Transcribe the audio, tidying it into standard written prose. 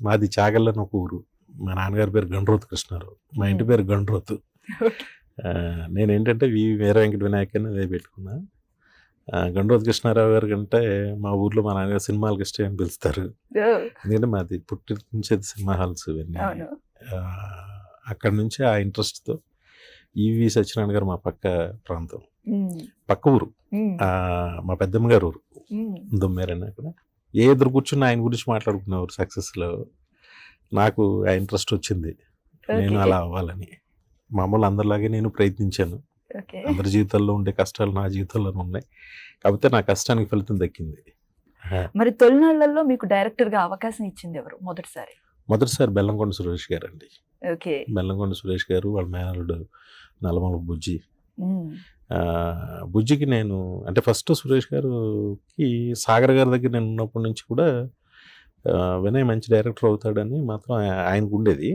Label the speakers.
Speaker 1: మాది చాగల్లని ఒక ఊరు. మా నాన్నగారి పేరు గండ్రోతు కృష్ణారావు, మా ఇంటి పేరు గండ్రోతు. నేనేంటంటే వీర వెంకట వినాయక్ అని అదే పెట్టుకున్నా. గండ్రోతు కృష్ణారావు గారి కంటే మా ఊర్లో మా నాన్నగారు సినిమాలకు ఇష్టం అని పిలుస్తారు. ఎందుకంటే మాది పుట్టి నుంచి సినిమా హాల్స్ ఇవన్నీ. అక్కడి నుంచి ఆ ఇంట్రెస్ట్తో ఈవి సత్యనారాయణ గారు మా పక్క ప్రాంతం, పక్క ఊరు, మా పెద్దమ్మ గారు ఊరు దొమ్మేరని. అక్కడ ఏ ఎదురు కూర్చుని ఆయన గురించి మాట్లాడుకునేవారు. సక్సెస్లో నాకు ఆ ఇంట్రెస్ట్ వచ్చింది, నేను అలా అవ్వాలని. మామూలు అందరిలాగే నేను ప్రయత్నించాను. అందరి జీవితాల్లో ఉండే కష్టాలు నా జీవితంలో ఉన్నాయి, కాకపోతే నా కష్టానికి ఫలితం దక్కింది.
Speaker 2: మరి తొలినాళ్లలో మీకు డైరెక్టర్గా అవకాశం ఇచ్చింది ఎవరు మొదటిసారి?
Speaker 1: బెల్లంకొండ సురేష్ గారు అండి. బెల్లంకొండ సురేష్ గారు, వాళ్ళ మేనల్లుడు నల్లమల బుజ్జి. బుజ్జికి నేను అంటే ఫస్ట్ సురేష్ గారుకి సాగర్ గారి దగ్గర నేను ఉన్నప్పటి నుంచి కూడా వినయ్ మంచి డైరెక్టర్ అవుతాడని మాత్రం ఆయనకు ఉండేది.